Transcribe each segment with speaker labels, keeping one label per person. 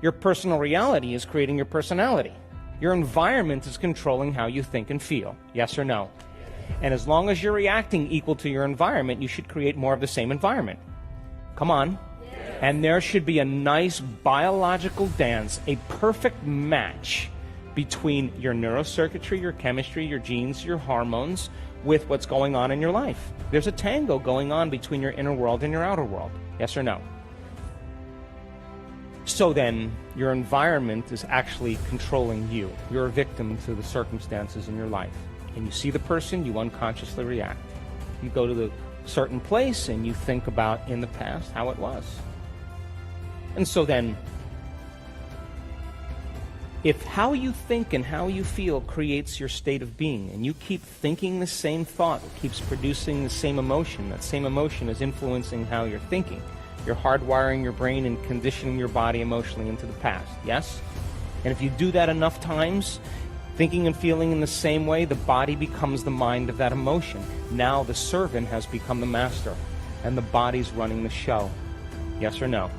Speaker 1: Your personal reality is creating your personality. Your environment is controlling how you think and feel. Yes or no? And as long as you're reacting equal to your environment, you should create more of the same environment. Come on. And there should be a nice biological dance, a perfect match between your neurocircuitry, your chemistry, your genes, your hormones, with what's going on in your life. There's a tango going on between your inner world and your outer world. Yes or no? So then, your environment is actually controlling you. You're a victim to the circumstances in your life. And you see the person, you unconsciously react. You go to the certain place and you think about in the past how it was. And so then, if how you think and how you feel creates your state of being, and you keep thinking the same thought, it keeps producing the same emotion, that same emotion is influencing how you're thinking. You're hardwiring your brain and conditioning your body emotionally into the past, yes? And if you do that enough times, thinking and feeling in the same way, the body becomes the mind of that emotion. Now the servant has become the master, and the body's running the show. Yes or no?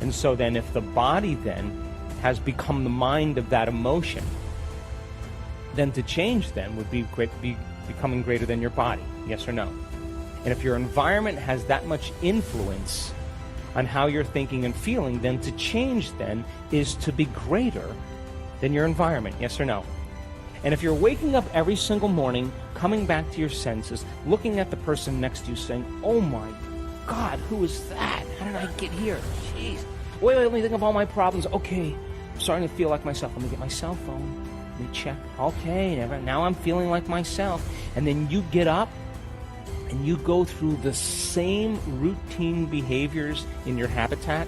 Speaker 1: And so then if the body then has become the mind of that emotion, then to change them would be becoming greater than your body. Yes or no? And if your environment has that much influence on how you're thinking and feeling, then to change then is to be greater than your environment. Yes or no? And if you're waking up every single morning, coming back to your senses, looking at the person next to you saying, oh my God, who is that? How did I get here? Jeez. Wait, let me think of all my problems. Okay, I'm starting to feel like myself. Let me get my cell phone. Let me check. Okay, now I'm feeling like myself. And then you get up and you go through the same routine behaviors in your habitat.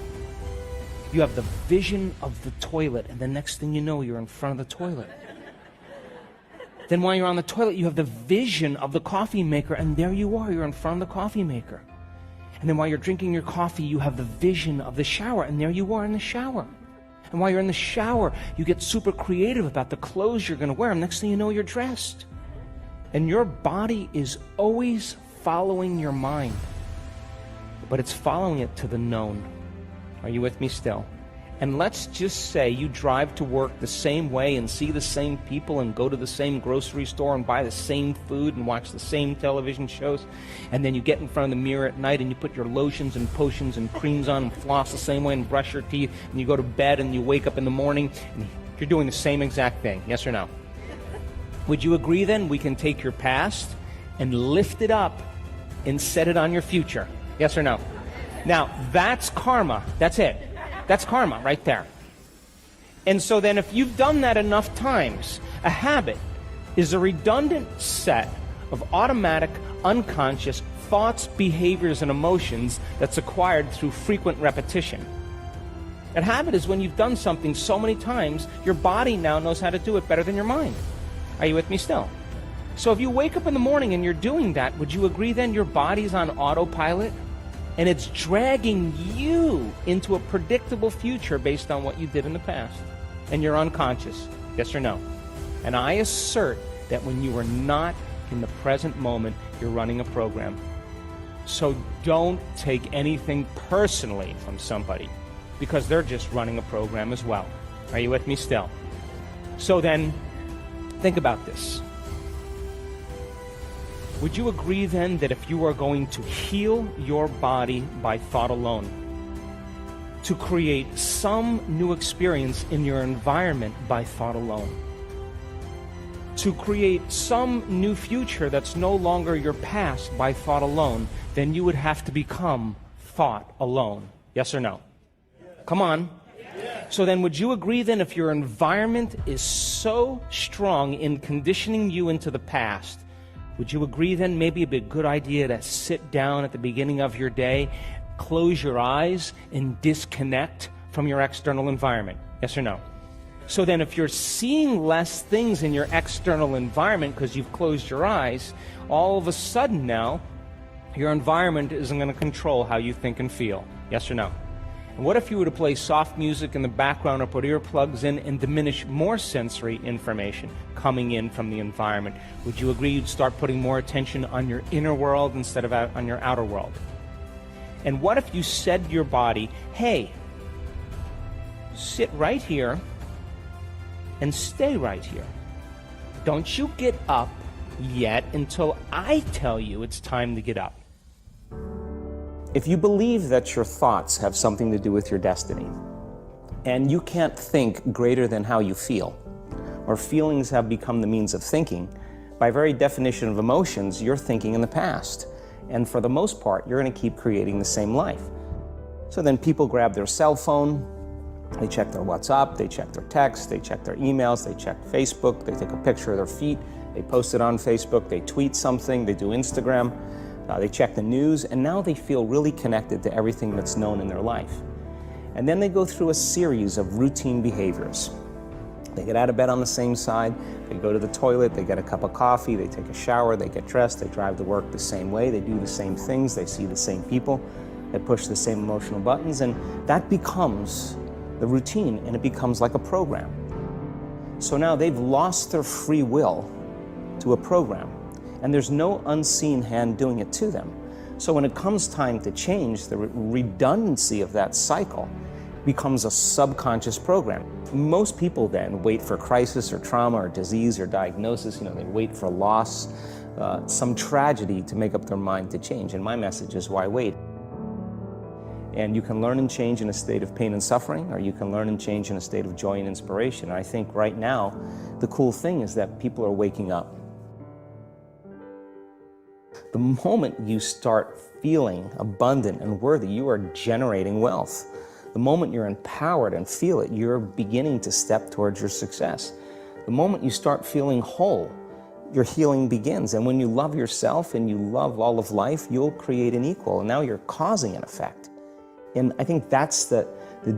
Speaker 1: You have the vision of the toilet, and the next thing you know, you're in front of the toilet. Then while you're on the toilet, you have the vision of the coffee maker, and there you are, you're in front of the coffee maker. And then while you're drinking your coffee, you have the vision of the shower, and there you are in the shower. And while you're in the shower, you get super creative about the clothes you're going to wear, and next thing you know, you're dressed. And your body is always following your mind, but it's following it to the known. Are you with me still? And let's just say you drive to work the same way and see the same people and go to the same grocery store and buy the same food and watch the same television shows, and then you get in front of the mirror at night and you put your lotions and potions and creams on and floss the same way and brush your teeth, and you go to bed and you wake up in the morning and you're doing the same exact thing. Yes or no? Would you agree then we can take your past and lift it up and set it on your future? Yes or no? Now, that's karma. That's it. That's karma right there. And so then if you've done that enough times, a habit is a redundant set of automatic, unconscious thoughts, behaviors, and emotions that's acquired through frequent repetition. A habit is when you've done something so many times, your body now knows how to do it better than your mind. Are you with me still? So if you wake up in the morning and you're doing that, would you agree then your body's on autopilot? And it's dragging you into a predictable future based on what you did in the past. And you're unconscious. Yes or no? And I assert that when you are not in the present moment, you're running a program. So don't take anything personally from somebody, because they're just running a program as well. Are you with me still? So then, think about this. Would you agree then that if you are going to heal your body by thought alone, to create some new experience in your environment by thought alone, to create some new future that's no longer your past by thought alone, then you would have to become thought alone. Yes or no? Come on. So then would you agree then if your environment is so strong in conditioning you into the past, would you agree then maybe it'd be a good idea to sit down at the beginning of your day, close your eyes, and disconnect from your external environment? Yes or no? So then if you're seeing less things in your external environment because you've closed your eyes, all of a sudden now, your environment isn't going to control how you think and feel. Yes or no? And what if you were to play soft music in the background or put earplugs in and diminish more sensory information coming in from the environment? Would you agree you'd start putting more attention on your inner world instead of on your outer world? And what if you said to your body, hey, sit right here and stay right here. Don't you get up yet until I tell you it's time to get up. If you believe that your thoughts have something to do with your destiny, and you can't think greater than how you feel, or feelings have become the means of thinking, by very definition of emotions, you're thinking in the past. And for the most part, you're going to keep creating the same life. So then people grab their cell phone, they check their WhatsApp, they check their texts, they check their emails, they check Facebook, they take a picture of their feet, they post it on Facebook, they tweet something, they do Instagram, they check the news, and now they feel really connected to everything that's known in their life. And then they go through a series of routine behaviors. They get out of bed on the same side, they go to the toilet, they get a cup of coffee, they take a shower, they get dressed, they drive to work the same way, they do the same things, they see the same people, they push the same emotional buttons, and that becomes the routine, and it becomes like a program. So now they've lost their free will to a program, and there's no unseen hand doing it to them. So when it comes time to change, the redundancy of that cycle becomes a subconscious program. Most people then wait for crisis or trauma or disease or diagnosis. They wait for loss, some tragedy to make up their mind to change. And my message is, why wait? And you can learn and change in a state of pain and suffering, or you can learn and change in a state of joy and inspiration. And I think right now, the cool thing is that people are waking up. The moment you start feeling abundant and worthy, you are generating wealth. The moment you're empowered and feel it, you're beginning to step towards your success. The moment you start feeling whole, your healing begins. And when you love yourself and you love all of life, you'll create an equal. And now you're causing an effect. And I think that's the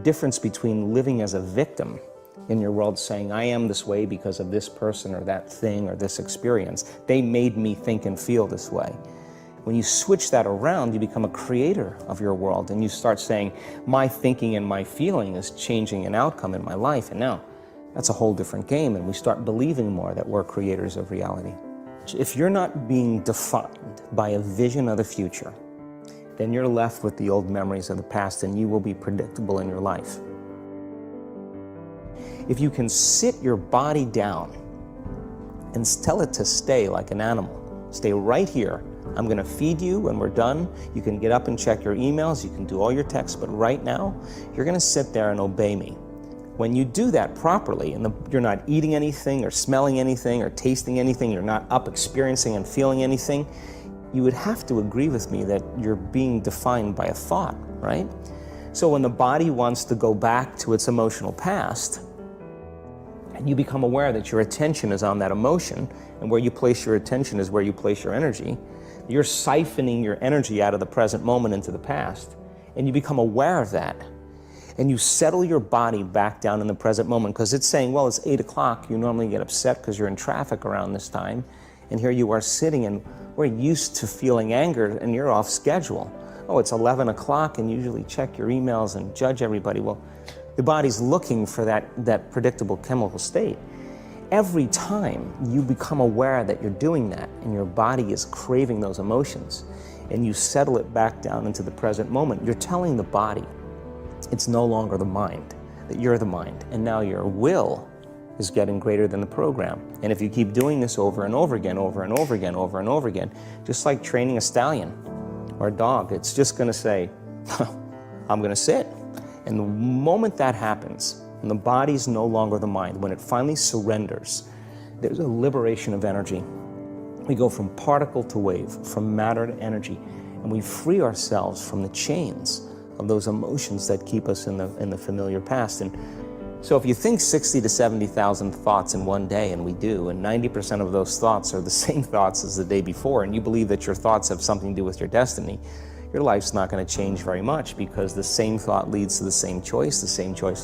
Speaker 1: difference between living as a victim in your world, saying, I am this way because of this person or that thing or this experience. They made me think and feel this way. When you switch that around, you become a creator of your world, and you start saying, my thinking and my feeling is changing an outcome in my life. And now that's a whole different game, and we start believing more that we're creators of reality. If you're not being defined by a vision of the future, then you're left with the old memories of the past, and you will be predictable in your life. If you can sit your body down and tell it to stay like an animal, stay right here. I'm going to feed you when we're done. You can get up and check your emails. You can do all your texts, but right now, you're going to sit there and obey me. When you do that properly, and you're not eating anything or smelling anything or tasting anything, you're not up experiencing and feeling anything, you would have to agree with me that you're being defined by a thought, right? So when the body wants to go back to its emotional past, and you become aware that your attention is on that emotion, and where you place your attention is where you place your energy, you're siphoning your energy out of the present moment into the past, and you become aware of that. And you settle your body back down in the present moment, because it's saying, well, it's 8 o'clock. You normally get upset because you're in traffic around this time, and here you are sitting, and we're used to feeling anger, and you're off schedule. Oh, it's 11 o'clock, and you usually check your emails and judge everybody. Well, the body's looking for that predictable chemical state. Every time you become aware that you're doing that, and your body is craving those emotions, and you settle it back down into the present moment, you're telling the body it's no longer the mind, that you're the mind, and now your will is getting greater than the program. And if you keep doing this over and over again, over and over again, over and over again, just like training a stallion or a dog, it's just going to say, I'm going to sit. And the moment that happens, and the body's no longer the mind, when it finally surrenders, there's a liberation of energy. We go from particle to wave, from matter to energy, and we free ourselves from the chains of those emotions that keep us in the familiar past. And so if you think 60 to 70,000 thoughts in one day, and we do, and 90% of those thoughts are the same thoughts as the day before, and you believe that your thoughts have something to do with your destiny, your life's not going to change very much, because the same thought leads to the same choice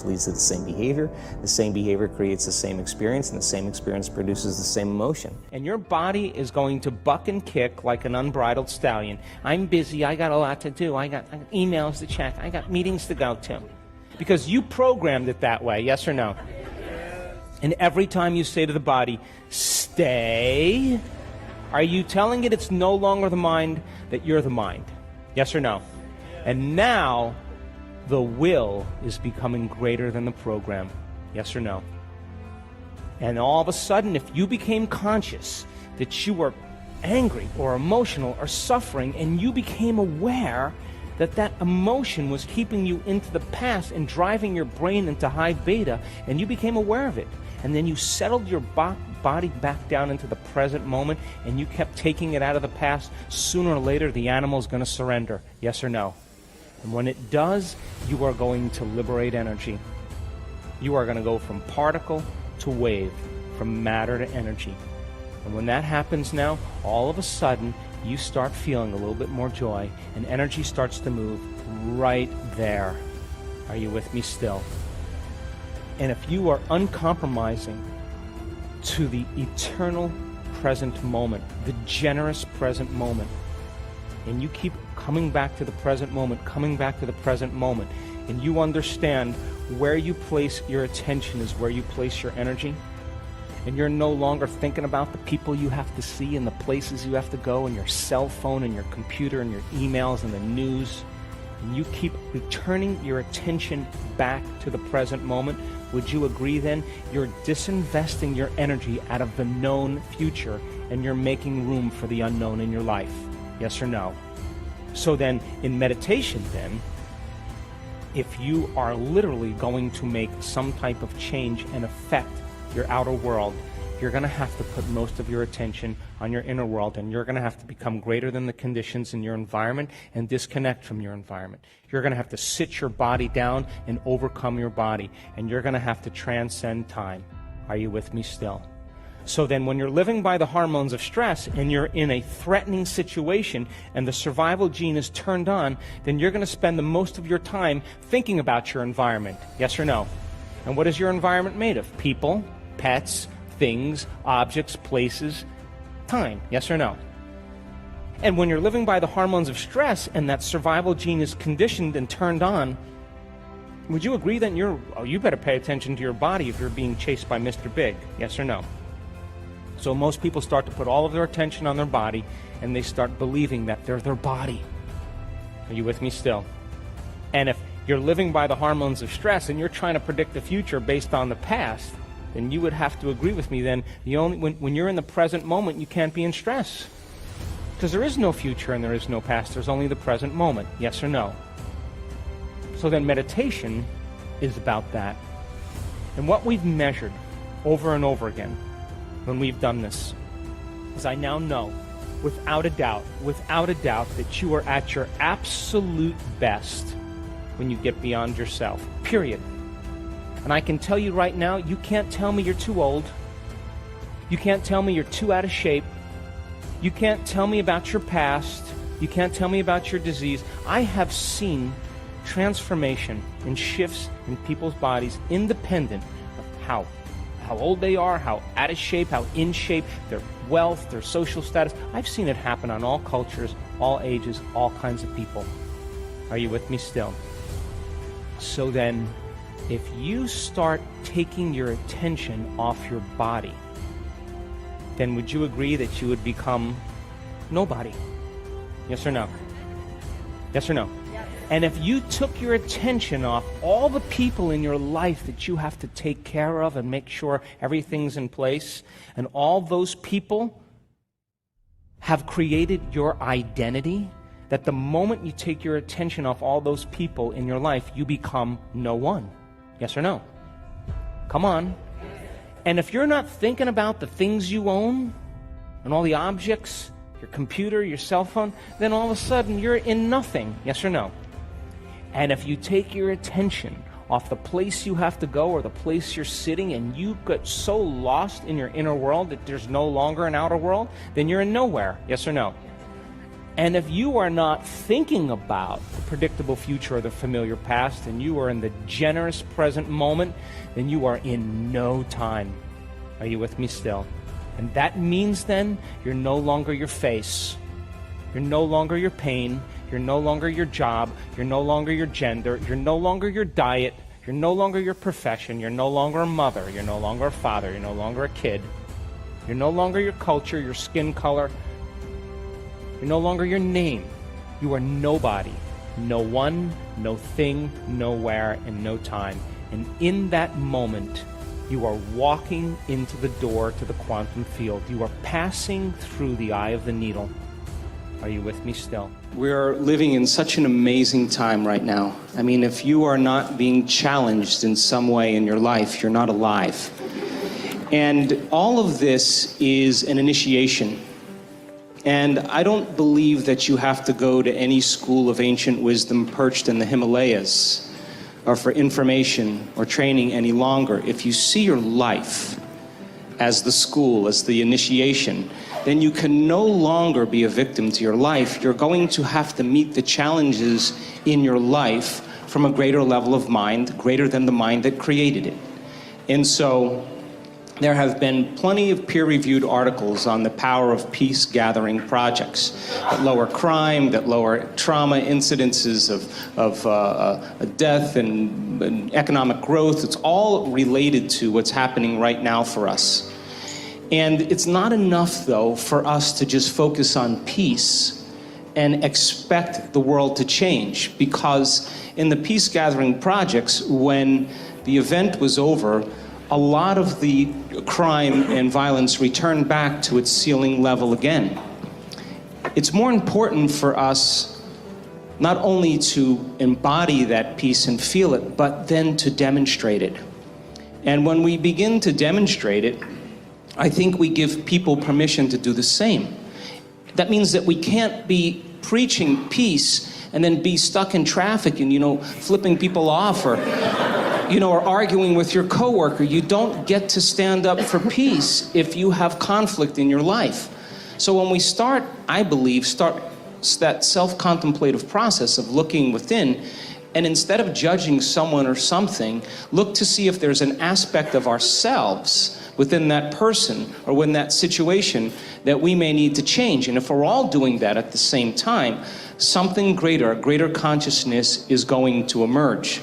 Speaker 1: leads to the same behavior creates the same experience, and the same experience produces the same emotion. And your body is going to buck and kick like an unbridled stallion. I'm busy, I got a lot to do, I got emails to check, I got meetings to go to. Because you programmed it that way, yes or no? And every time you say to the body, stay, are you telling it it's no longer the mind, that you're the mind? Yes or no? And now, The will is becoming greater than the program. Yes or no? And all of a sudden, if you became conscious that you were angry or emotional or suffering, and you became aware that that emotion was keeping you into the past and driving your brain into high beta, and you became aware of it, and then you settled your body back down into the present moment, and you kept taking it out of the past, sooner or later the animal is going to surrender. Yes or no? And when it does, you are going to liberate energy. You are going to go from particle to wave, from matter to energy. And when that happens now, all of a sudden, you start feeling a little bit more joy, and energy starts to move right there. Are you with me still? And if you are uncompromising to the eternal present moment, the generous present moment, and you keep coming back to the present moment, coming back to the present moment, and you understand where you place your attention is where you place your energy, and you're no longer thinking about the people you have to see and the places you have to go and your cell phone and your computer and your emails and the news, and you keep returning your attention back to the present moment, would you agree then you're disinvesting your energy out of the known future and you're making room for the unknown in your life? Yes or no? So then, in meditation then, if you are literally going to make some type of change and affect your outer world, you're going to have to put most of your attention on your inner world, and you're going to have to become greater than the conditions in your environment and disconnect from your environment. You're going to have to sit your body down and overcome your body, and you're going to have to transcend time. Are you with me still? So then when you're living by the hormones of stress and you're in a threatening situation and the survival gene is turned on, then you're going to spend the most of your time thinking about your environment. Yes or no? And what is your environment made of? People, pets, things, objects, places, time. Yes or no? And when you're living by the hormones of stress and that survival gene is conditioned and turned on, would you agree that you better pay attention to your body if you're being chased by Mr. Big? Yes or no? So most people start to put all of their attention on their body, and they start believing that they're their body. Are you with me still? And if you're living by the hormones of stress and you're trying to predict the future based on the past, then you would have to agree with me then, when you're in the present moment, you can't be in stress. Because there is no future and there is no past, there's only the present moment. Yes or no? So then meditation is about that. And what we've measured over and over again when we've done this is I now know without a doubt that you are at your absolute best when you get beyond yourself, period. And I can tell you right now, you can't tell me you're too old. You can't tell me you're too out of shape. You can't tell me about your past. You can't tell me about your disease. I have seen transformation and shifts in people's bodies independent of how old they are, how out of shape, how in shape, their wealth, their social status. I've seen it happen on all cultures, all ages, all kinds of people. Are you with me still? So then, if you start taking your attention off your body, then would you agree that you would become nobody? Yes or no? Yes or no? And if you took your attention off all the people in your life that you have to take care of and make sure everything's in place, and all those people have created your identity, that the moment you take your attention off all those people in your life, you become no one. Yes or no? Come on. And if you're not thinking about the things you own and all the objects, your computer, your cell phone, then all of a sudden you're in nothing. Yes or no? And if you take your attention off the place you have to go or the place you're sitting, and you get so lost in your inner world that there's no longer an outer world, then you're in nowhere. Yes or no? And if you are not thinking about the predictable future or the familiar past, and you are in the generous present moment, then you are in no time. Are you with me still? And that means then you're no longer your face. You're no longer your pain. You're no longer your job. You're no longer your gender. You're no longer your diet. You're no longer your profession. You're no longer a mother. You're no longer a father. You're no longer a kid. You're no longer your culture, your skin color. You're no longer your name. You are nobody. No one, no thing, nowhere, and no time. And in that moment, you are walking into the door to the quantum field. You are passing through the eye of the needle. Are you with me still? We're living in such an amazing time right now. I mean, if you are not being challenged in some way in your life, you're not alive. And all of this is an initiation. And I don't believe that you have to go to any school of ancient wisdom perched in the Himalayas or for information or training any longer. If you see your life as the school, as the initiation, then you can no longer be a victim to your life. You're going to have to meet the challenges in your life from a greater level of mind, greater than the mind that created it. And so there have been plenty of peer-reviewed articles on the power of peace-gathering projects that lower crime, that lower trauma incidences of death and economic growth. It's all related to what's happening right now for us. And it's not enough, though, for us to just focus on peace and expect the world to change, because in the peace-gathering projects, when the event was over, a lot of the crime and violence returned back to its ceiling level again. It's more important for us not only to embody that peace and feel it, but then to demonstrate it. And when we begin to demonstrate it, I think we give people permission to do the same. That means that we can't be preaching peace and then be stuck in traffic and, flipping people off or or arguing with your coworker. You don't get to stand up for peace if you have conflict in your life. So when we start that self-contemplative process of looking within, and instead of judging someone or something, look to see if there's an aspect of ourselves within that person or within that situation that we may need to change. And if we're all doing that at the same time, something greater, a greater consciousness is going to emerge.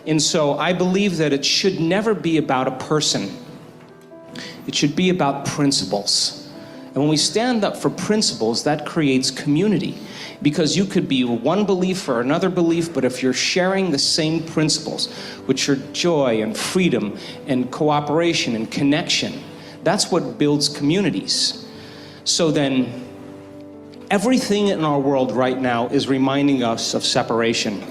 Speaker 1: And so I believe that it should never be about a person. It should be about principles. And when we stand up for principles, that creates community. Because you could be one belief or another belief, but if you're sharing the same principles, which are joy and freedom and cooperation and connection, that's what builds communities. So then, everything in our world right now is reminding us of separation.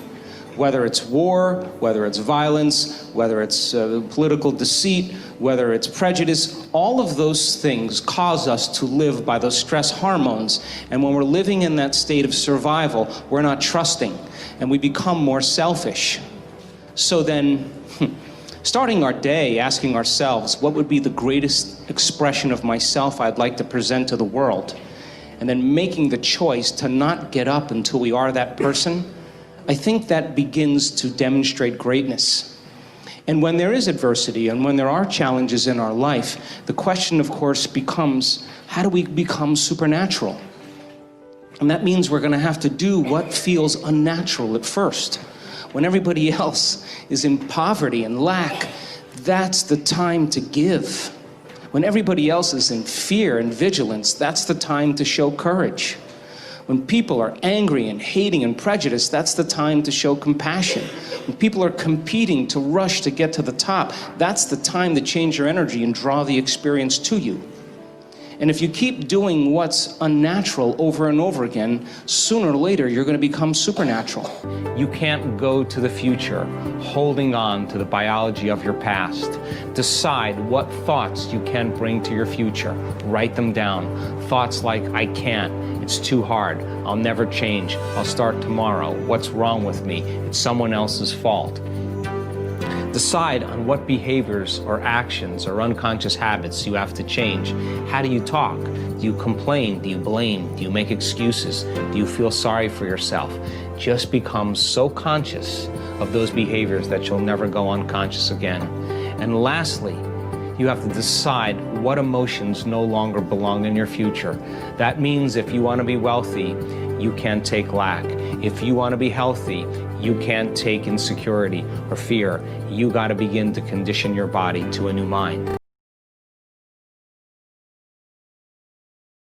Speaker 1: Whether it's war, whether it's violence, whether it's political deceit, whether it's prejudice, all of those things cause us to live by those stress hormones. And when we're living in that state of survival, we're not trusting, and we become more selfish. So then, starting our day asking ourselves, what would be the greatest expression of myself I'd like to present to the world? And then making the choice to not get up until we are that person, I think that begins to demonstrate greatness. And when there is adversity and when there are challenges in our life, the question, of course, becomes, how do we become supernatural? And that means we're going to have to do what feels unnatural at first. When everybody else is in poverty and lack, that's the time to give. When everybody else is in fear and vigilance, that's the time to show courage. When people are angry and hating and prejudiced, that's the time to show compassion. When people are competing to rush to get to the top, that's the time to change your energy and draw the experience to you. And if you keep doing what's unnatural over and over again, sooner or later, you're going to become supernatural. You can't go to the future holding on to the biology of your past. Decide what thoughts you can bring to your future. Write them down. Thoughts like, I can't, it's too hard, I'll never change, I'll start tomorrow, what's wrong with me, it's someone else's fault. Decide on what behaviors or actions or unconscious habits you have to change. How do you talk? Do you complain? Do you blame? Do you make excuses? Do you feel sorry for yourself? Just become so conscious of those behaviors that you'll never go unconscious again. And lastly, you have to decide what emotions no longer belong in your future. That means if you want to be wealthy, you can't take lack. If you want to be healthy, you can't take insecurity or fear. You got to begin to condition your body to a new mind.